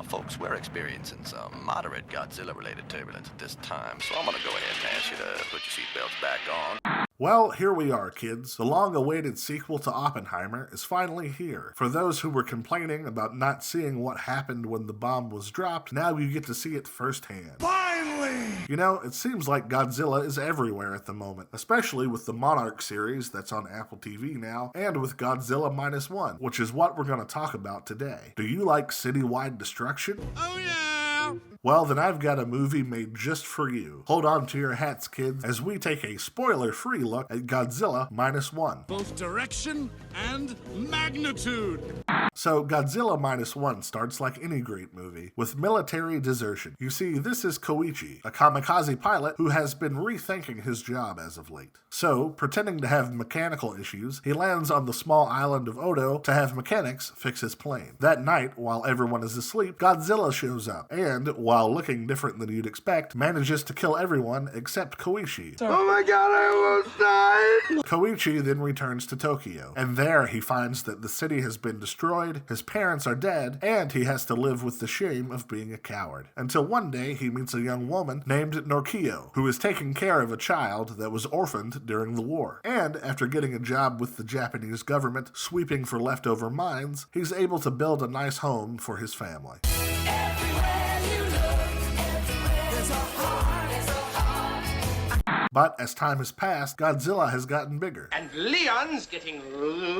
Folks, we're experiencing some moderate Godzilla-related turbulence at this time, so I'm gonna go ahead and ask you to put your seatbelts back on. Well, here we are, kids. The long-awaited sequel to Oppenheimer is finally here. For those who were complaining about not seeing what happened when the bomb was dropped, now you get to see it firsthand. Finally! You know, it seems like Godzilla is everywhere at the moment, especially with the Monarch series that's on Apple TV now, and with Godzilla Minus One, which is what we're going to talk about today. Do you like citywide destruction? Oh yeah! Well, then I've got a movie made just for you. Hold on to your hats, kids, as we take a spoiler-free look at Godzilla Minus One. Both direction and magnitude! So, Godzilla Minus One starts like any great movie, with military desertion. You see, this is Koichi, a kamikaze pilot who has been rethinking his job as of late. So, pretending to have mechanical issues, he lands on the small island of Odo to have mechanics fix his plane. That night, while everyone is asleep, Godzilla shows up, and, while looking different than you'd expect, manages to kill everyone except Koichi. Oh my god, I almost died! Koichi then returns to Tokyo, and there he finds that the city has been destroyed, his parents are dead, and he has to live with the shame of being a coward. Until one day he meets a young woman named Norkio, who is taking care of a child that was orphaned during the war. And after getting a job with the Japanese government sweeping for leftover mines, he's able to build a nice home for his family. But as time has passed, Godzilla has gotten bigger. And Leon's getting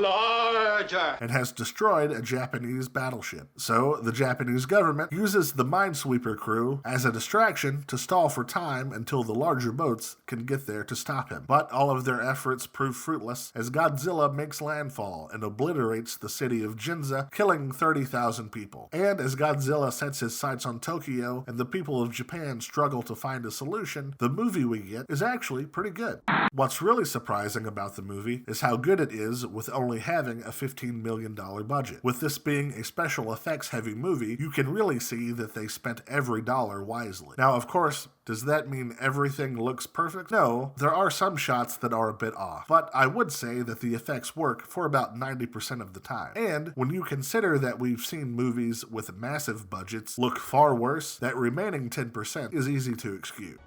larger. And has destroyed a Japanese battleship. So the Japanese government uses the Minesweeper crew as a distraction to stall for time until the larger boats can get there to stop him. But all of their efforts prove fruitless as Godzilla makes landfall and obliterates the city of Ginza, killing 30,000 people. And as Godzilla sets his sights on Tokyo and the people of Japan struggle to find a solution, the movie we get is actually pretty good. What's really surprising about the movie is how good it is with only having a $15 million budget. With this being a special effects heavy movie, you can really see that they spent every dollar wisely. Now, of course, does that mean everything looks perfect? No, there are some shots that are a bit off, but I would say that the effects work for about 90% of the time. And when you consider that we've seen movies with massive budgets look far worse, that remaining 10% is easy to excuse.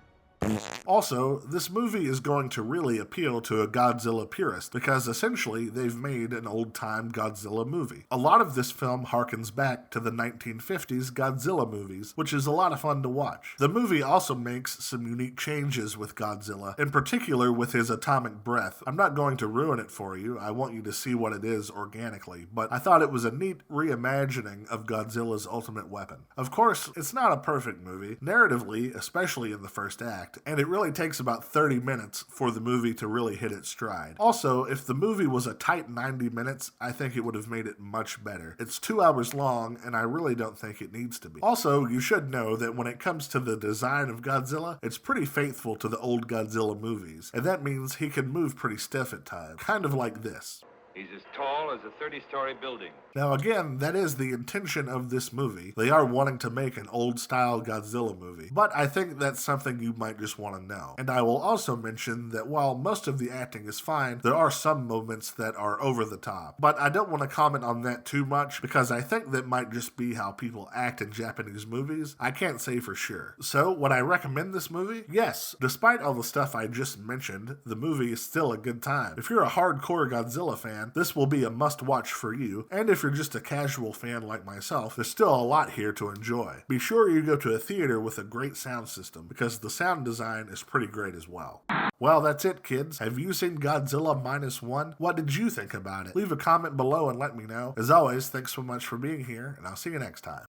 Also, this movie is going to really appeal to a Godzilla purist because essentially they've made an old-time Godzilla movie. A lot of this film harkens back to the 1950s Godzilla movies, which is a lot of fun to watch. The movie also makes some unique changes with Godzilla, in particular with his atomic breath. I'm not going to ruin it for you, I want you to see what it is organically, but I thought it was a neat reimagining of Godzilla's ultimate weapon. Of course, it's not a perfect movie, narratively, especially in the first act, and it really takes about 30 minutes for the movie to really hit its stride. Also, if the movie was a tight 90 minutes, I think it would have made it much better. It's 2 hours long, and I really don't think it needs to be. Also, you should know that when it comes to the design of Godzilla, it's pretty faithful to the old Godzilla movies, and that means he can move pretty stiff at times, kind of like this. He's as tall as a 30-story building. Now again, that is the intention of this movie. They are wanting to make an old-style Godzilla movie, but I think that's something you might just want to know. And I will also mention that while most of the acting is fine, there are some moments that are over the top. But I don't want to comment on that too much because I think that might just be how people act in Japanese movies. I can't say for sure. So, would I recommend this movie? Yes. Despite all the stuff I just mentioned, the movie is still a good time. If you're a hardcore Godzilla fan, this will be a must-watch for you, and if you're just a casual fan like myself, there's still a lot here to enjoy. Be sure you go to a theater with a great sound system, because the sound design is pretty great as well. Well, that's it, kids. Have you seen Godzilla Minus One? What did you think about it? Leave a comment below and let me know. As always, thanks so much for being here, and I'll see you next time.